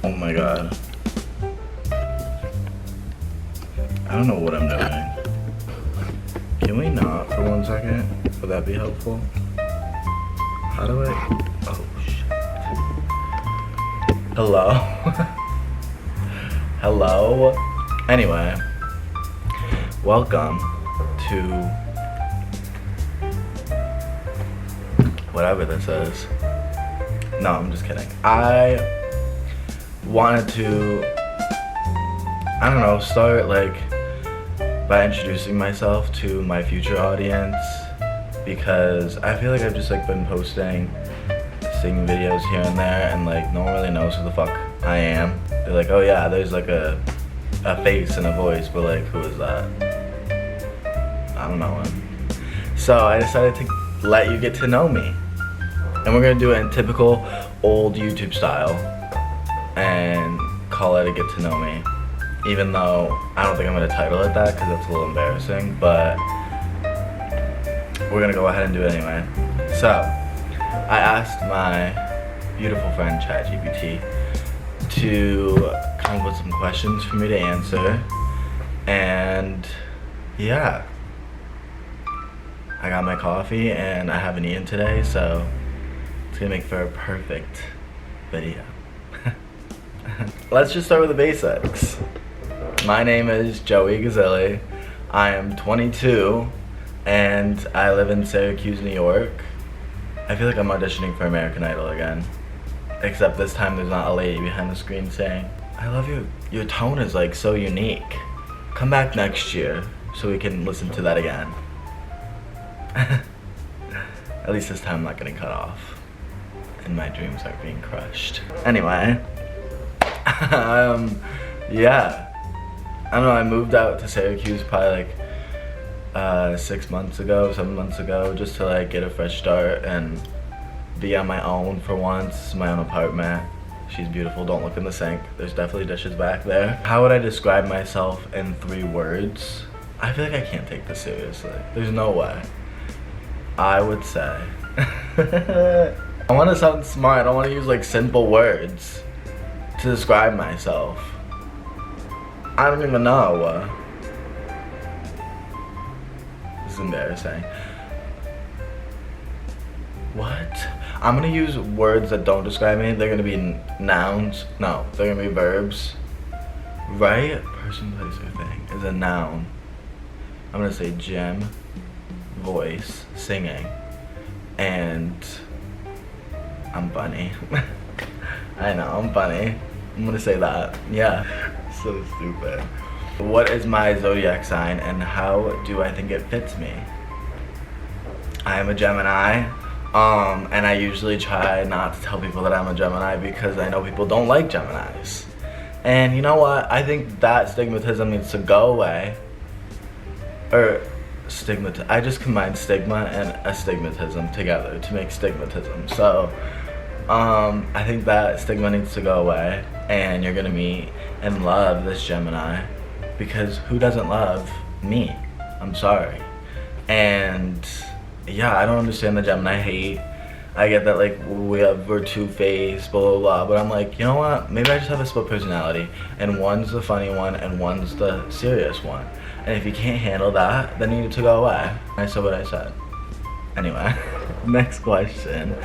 Oh my god. I don't know what I'm doing. Can we not for 1 second? Would that be helpful? How do I? Oh shit. Hello? Hello? Anyway. Welcome to whatever this is. No, I'm just kidding. I wanted to, I don't know, start like by introducing myself to my future audience, because I feel like I've just like been posting singing videos here and there, and like no one really knows who the fuck I am. They're like, oh yeah, there's like a face and a voice, but like who is that? I don't know him. So I decided to let you get to know me, and we're gonna do it in typical old YouTube style and call it a get to know me, even though I don't think I'm gonna title it that because that's a little embarrassing, but we're gonna go ahead and do it anyway. So I asked my beautiful friend ChatGPT to come up with some questions for me to answer, and yeah, I got my coffee and I haven't eaten today, so it's gonna make for a perfect video. Let's just start with the basics. My name is Joey Gazilli. I am 22 and I live in Syracuse, New York. I feel like I'm auditioning for American Idol again. Except this time there's not a lady behind the screen saying, I love you. Your tone is like so unique. Come back next year so we can listen to that again. At least this time I'm not getting cut off and my dreams aren't being crushed. Anyway, yeah. I don't know, I moved out to Syracuse probably like 6 months ago, 7 months ago, just to like get a fresh start and be on my own for once. My own apartment. She's beautiful, don't look in the sink. There's definitely dishes back there. How would I describe myself in 3 words? I feel like I can't take this seriously. There's no way. I would say, I want to sound smart. I don't want to use like simple words to describe myself. I don't even know. This is embarrassing. What? I'm gonna use words that don't describe me. They're gonna be nouns. No, they're gonna be verbs. Right? Person, place, or thing is a noun. I'm gonna say gym, voice, singing, and I'm funny. I know, I'm funny. I'm gonna say that. Yeah. So stupid. What is my zodiac sign and how do I think it fits me? I am a Gemini, and I usually try not to tell people that I'm a Gemini because I know people don't like Geminis. And you know what? I think that stigmatism needs to go away. Or I just combined stigma and astigmatism together to make stigmatism. So I think that stigma needs to go away, and you're gonna meet and love this Gemini, because who doesn't love me? I'm sorry. And yeah, I don't understand the Gemini hate. I get that like we're two-faced, blah blah blah, but I'm like, you know what? Maybe I just have a split personality, and one's the funny one and one's the serious one. And if you can't handle that, then you need to go away. I said what I said. Anyway, next question.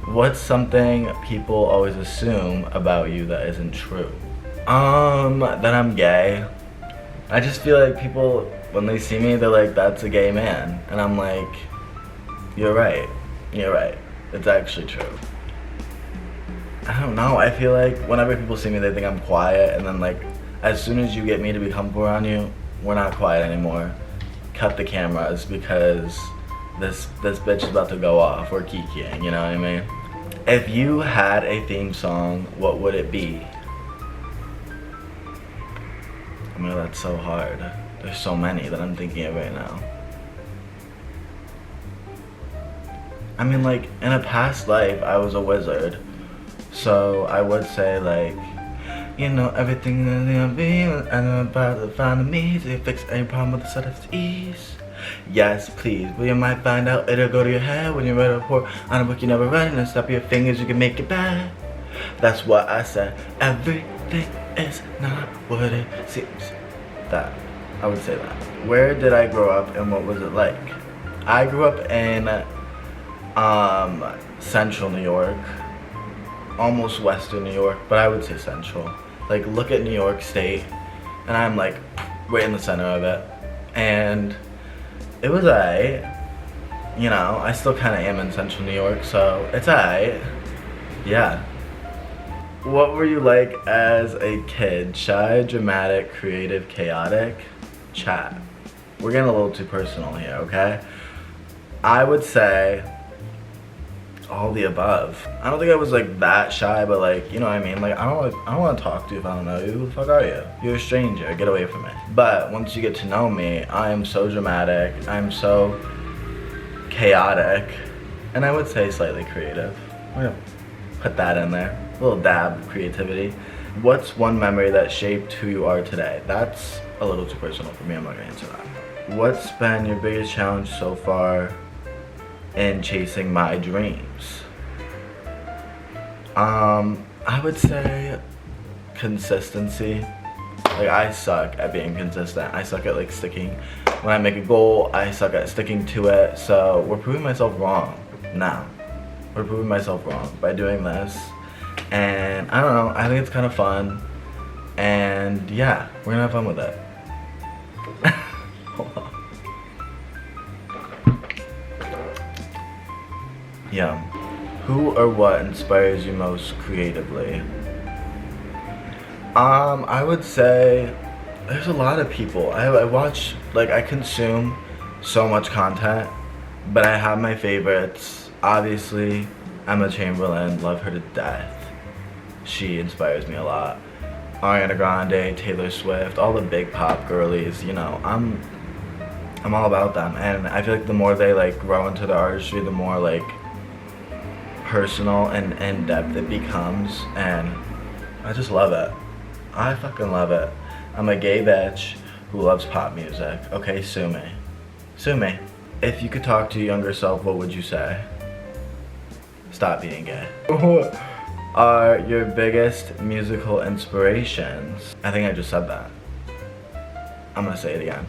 What's something people always assume about you that isn't true? That I'm gay. I just feel like people, when they see me, they're like, that's a gay man. And I'm like, you're right. You're right. It's actually true. I don't know. I feel like whenever people see me, they think I'm quiet. And then like, as soon as you get me to be comfortable around you, we're not quiet anymore. Cut the cameras because this bitch is about to go off. We're kikiing, you know what I mean? If you had a theme song, what would it be? I mean, that's so hard. There's so many that I'm thinking of right now. I mean, like, in a past life, I was a wizard. So I would say, like, you know, everything is gonna be, and I'm about to find me to fix any problem with the set of ease. Yes, please, but you might find out it'll go to your head when you're ready to pour on a book you never read, and stop your fingers, you can make it bad. That's what I said. Everything is not what it seems. That. I would say that. Where did I grow up and what was it like? I grew up in central New York. Almost western New York, but I would say central. Like, look at New York State, and I'm like right in the center of it. And it was alright. You know, I still kind of am in central New York, so it's alright. Yeah. What were you like as a kid? Shy, dramatic, creative, chaotic? Chat. We're getting a little too personal here, okay? I would say all the above. I don't think I was like that shy, but like, you know what I mean? Like, I don't want to talk to you if I don't know you. Who the fuck are you? You're a stranger. Get away from me. But once you get to know me, I am so dramatic. I'm so chaotic, and I would say slightly creative. I'm gonna put that in there. A little dab of creativity. What's one memory that shaped who you are today? That's a little too personal for me. I'm not gonna answer that. What's been your biggest challenge so far in chasing my dreams? I would say consistency. Like, I suck at being consistent. I suck at like sticking. When I make a goal, I suck at sticking to it. So we're proving myself wrong now. We're proving myself wrong by doing this. And I don't know, I think it's kind of fun. And yeah, we're gonna have fun with it. Hold on. Yeah. Who or what inspires you most creatively? I would say there's a lot of people. I watch, like, I consume so much content, but I have my favorites. Obviously, Emma Chamberlain, love her to death. She inspires me a lot. Ariana Grande, Taylor Swift, all the big pop girlies, you know, I'm all about them. And I feel like the more they like grow into the artistry, the more like personal and in-depth it becomes, and I just love it. I fucking love it. I'm a gay bitch who loves pop music. Okay, sue me. Sue me. If you could talk to your younger self, what would you say? Stop being gay. What are your biggest musical inspirations? I think I just said that. I'm gonna say it again.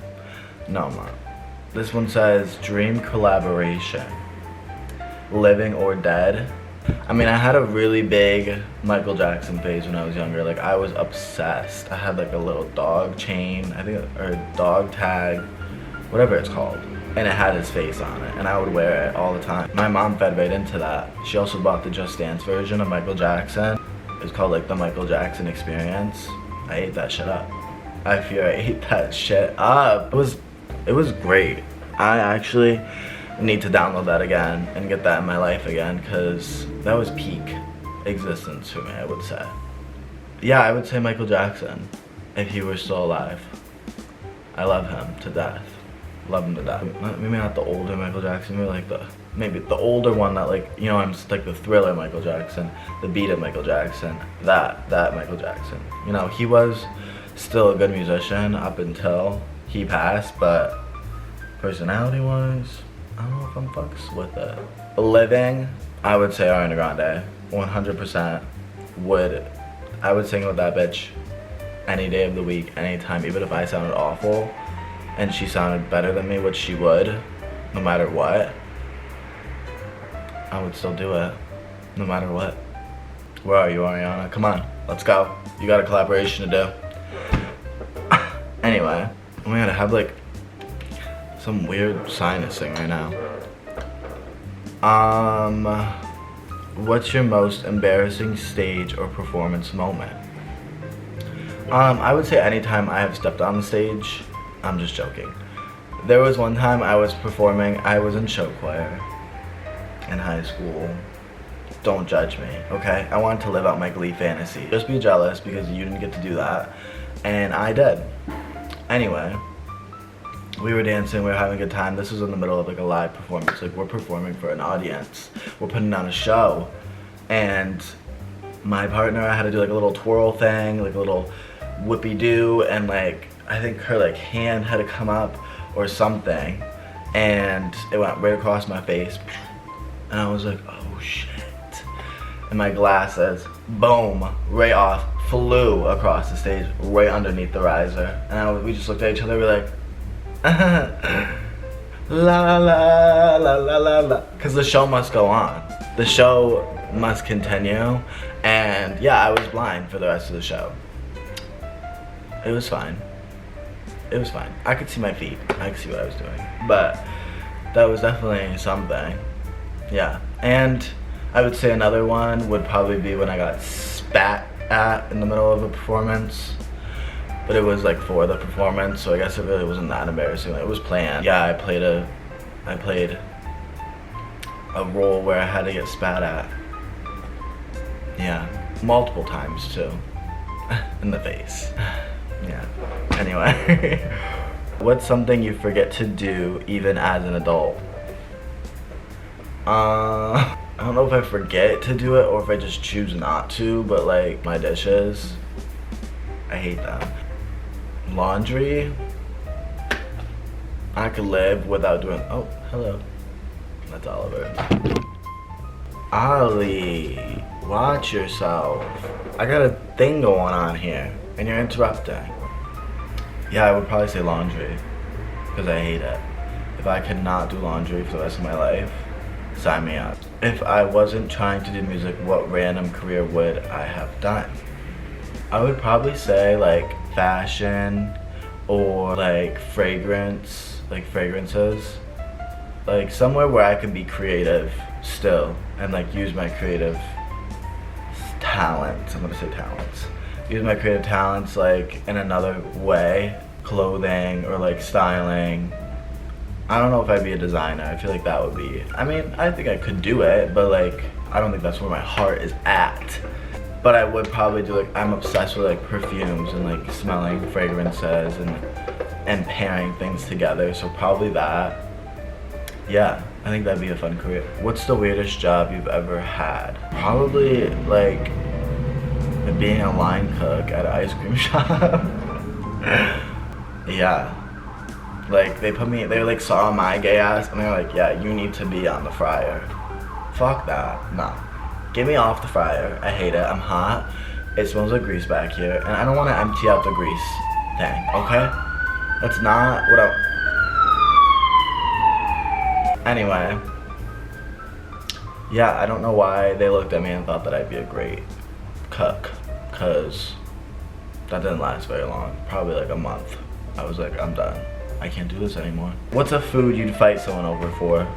No, I'm not. This one says dream collaboration. Living or dead. I mean, I had a really big Michael Jackson phase when I was younger. Like, I was obsessed. I had like a little dog chain, I think, or dog tag, whatever it's called. And it had his face on it, and I would wear it all the time. My mom fed right into that. She also bought the Just Dance version of Michael Jackson. It was called like the Michael Jackson Experience. I ate that shit up. I feel I ate that shit up. It was great. I actually need to download that again and get that in my life again, because that was peak existence for me, I would say. Yeah, I would say Michael Jackson, if he were still alive. I love him to death. Love him to death. Maybe not the older Michael Jackson, maybe the older one that, like, you know, I'm just like the Thriller Michael Jackson, the Beat It Michael Jackson, that Michael Jackson. You know, he was still a good musician up until he passed, but personality-wise, I don't know if I'm fucks with it. Living, I would say Ariana Grande, 100% I would sing with that bitch any day of the week, anytime, even if I sounded awful and she sounded better than me, which she would, no matter what. I would still do it, no matter what. Where are you, Ariana? Come on, let's go. You got a collaboration to do. Anyway, oh my god, I have like some weird sinus thing right now. What's your most embarrassing stage or performance moment? I would say anytime I have stepped on the stage. I'm just joking. There was one time I was performing, I was in show choir in high school. Don't judge me, okay? I wanted to live out my Glee fantasy. Just be jealous because you didn't get to do that, and I did. Anyway, we were dancing, we were having a good time. This was in the middle of like a live performance. Like, we're performing for an audience. We're putting on a show. And my partner, I had to do like a little twirl thing, like a little whoopee-doo, and like, I think her like hand had to come up or something. And it went right across my face. And I was like, oh shit. And my glasses boom, right off, flew across the stage, right underneath the riser. And we just looked at each other, we're like, la la la la la la, because the show must go on. The show must continue. And yeah, I was blind for the rest of the show. It was fine. It was fine. I could see my feet. I could see what I was doing. But that was definitely something. Yeah. And I would say another one would probably be when I got spat at in the middle of a performance. But it was like for the performance, so I guess it really wasn't that embarrassing. It was planned. Yeah, I played a role where I had to get spat at. Yeah, multiple times too. In the face. Yeah. Anyway. What's something you forget to do even as an adult? I don't know if I forget to do it or if I just choose not to, but like my dishes, I hate them. Laundry, I could live without doing, oh, hello. That's Oliver. Ollie, watch yourself. I got a thing going on here and you're interrupting. Yeah, I would probably say laundry because I hate it. If I could not do laundry for the rest of my life, sign me up. If I wasn't trying to do music, what random career would I have done? I would probably say like fashion or like fragrances. Like somewhere where I could be creative still and like use my creative talents. I'm gonna say talents. Use my creative talents like in another way. Clothing or like styling. I don't know if I'd be a designer. I feel like that would be, I mean, I think I could do it, but like, I don't think that's where my heart is at. But I would probably do like, I'm obsessed with like perfumes and like smelling fragrances and pairing things together. So probably that. Yeah, I think that'd be a fun career. What's the weirdest job you've ever had? Probably like being a line cook at an ice cream shop. Yeah. Like they like saw my gay ass and they're like, yeah, you need to be on the fryer. Fuck that. Nah. Get me off the fryer. I hate it. I'm hot. It smells like grease back here and I don't want to empty out the grease thing, okay? That's not what Anyway. Yeah, I don't know why they looked at me and thought that I'd be a great cook, cause that didn't last very long. Probably like a month. I was like, I'm done. I can't do this anymore. What's a food you'd fight someone over for?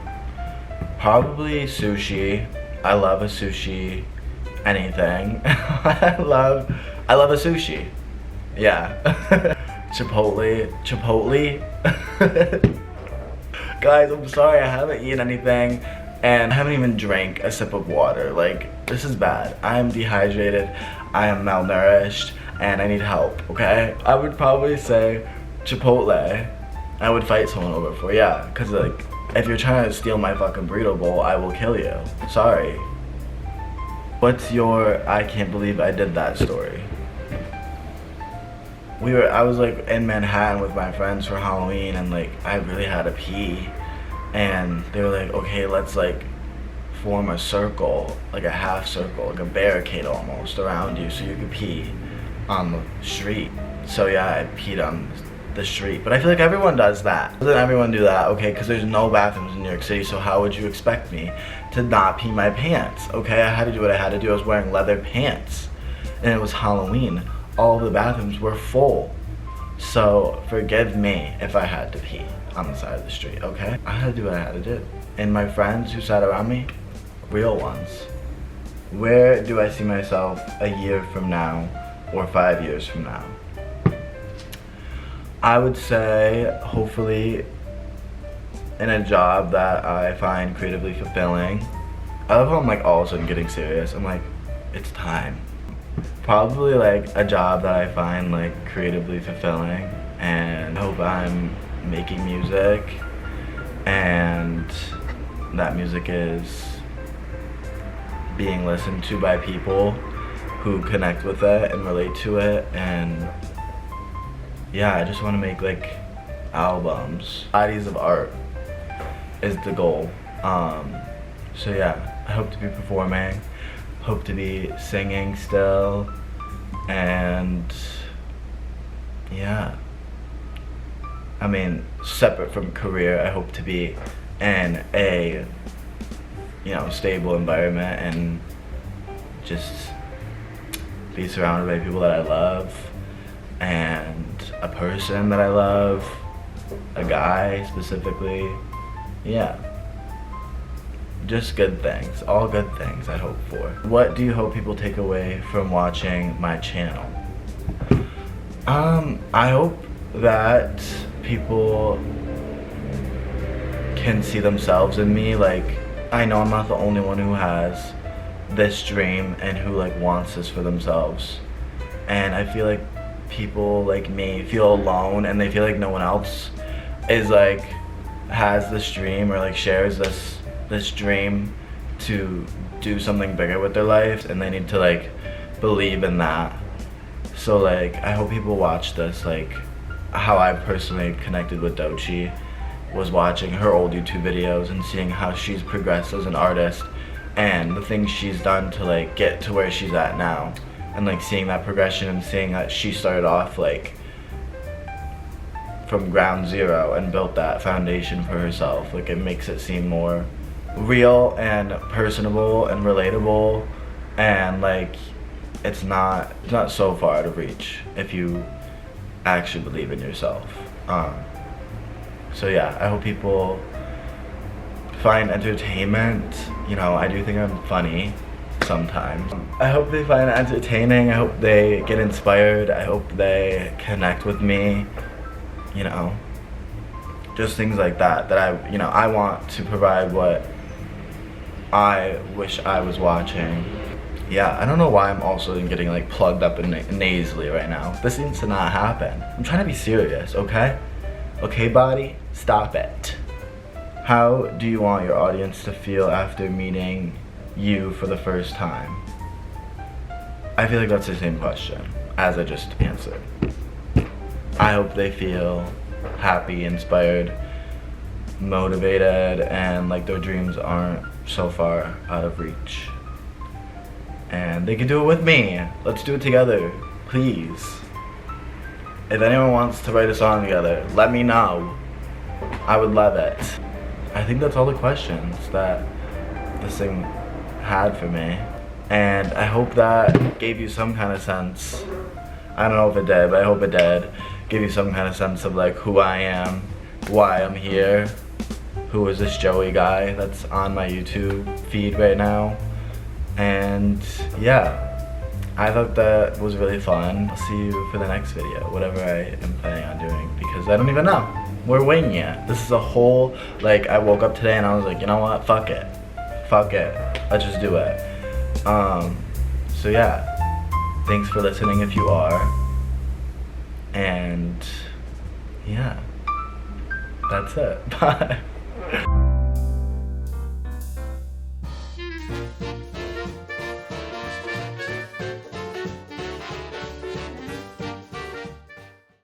Probably sushi. I love a sushi. Anything. I love a sushi. Yeah. Chipotle. Guys, I'm sorry I haven't eaten anything and I haven't even drank a sip of water. Like, this is bad. I am dehydrated, I am malnourished, and I need help, okay? I would probably say Chipotle. I would fight someone over for, yeah, cause like, if you're trying to steal my fucking burrito bowl, I will kill you. Sorry. What's your I can't believe I did that story? I was like in Manhattan with my friends for Halloween and like I really had to pee and they were like, okay, let's like form a circle, like a half circle, like a barricade almost around you so you could pee on the street. So yeah, I peed on the street, but I feel like everyone does that. Doesn't everyone do that? Okay, because there's no bathrooms in New York City, so how would you expect me to not pee my pants? Okay, I had to do what I had to do. I was wearing leather pants and it was Halloween. All the bathrooms were full. So forgive me if I had to pee on the side of the street, okay? I had to do what I had to do. And my friends who sat around me, real ones. Where do I see myself a year from now or 5 years from now? I would say hopefully in a job that I find creatively fulfilling. I love how I'm like all of a sudden getting serious. I'm like, it's time. Probably like a job that I find like creatively fulfilling and hope I'm making music and that music is being listened to by people who connect with it and relate to it. And yeah, I just want to make like albums. Bodies of art is the goal. So yeah, I hope to be performing. hope to be singing still, and yeah. I mean, separate from career, I hope to be in a, stable environment and just be surrounded by people that I love, and a person that I love, a guy specifically. Yeah. Just good things, all good things I hope for. What do you hope people take away from watching my channel? I hope that people can see themselves in me. Like, I know I'm not the only one who has this dream and who like wants this for themselves. And I feel like people like me feel alone, and they feel like no one else is like has this dream or like shares this dream to do something bigger with their lives, and they need to like believe in that. So like I hope people watch this. Like how I personally connected with Doechii was watching her old YouTube videos and seeing how she's progressed as an artist and the things she's done to like get to where she's at now, and like seeing that progression and seeing that she started off like from ground zero and built that foundation for herself. Like it makes it seem more real and personable and relatable, and like it's not so far out of reach if you actually believe in yourself. So yeah, I hope people find entertainment. I do think I'm funny sometimes. I hope they find it entertaining. I hope they get inspired. I hope they connect with me. Just things like that I want to provide what I wish I was watching. Yeah, I don't know why I'm also getting like plugged up and nasally right now. This needs to not happen. I'm trying to be serious, okay? Okay, body, stop it. How do you want your audience to feel after meeting you for the first time? I feel like that's the same question as I just answered. I hope they feel happy, inspired, motivated, and like their dreams aren't so far out of reach. And they can do it with me. Let's do it together, please. If anyone wants to write a song together, let me know. I would love it. I think that's all the questions that this thing had for me. And I hope that gave you some kind of sense. I don't know if it did, but I hope it did. Give you some kind of sense of like who I am, why I'm here, who is this Joey guy that's on my YouTube feed right now. And yeah, I thought that was really fun. I'll see you for the next video, whatever I am planning on doing, because I don't even know. We're winging it. This is a whole, like, I woke up today and I was like, you know what, fuck it. Fuck it, let's just do it. So yeah, thanks for listening if you are. And yeah, that's it, bye.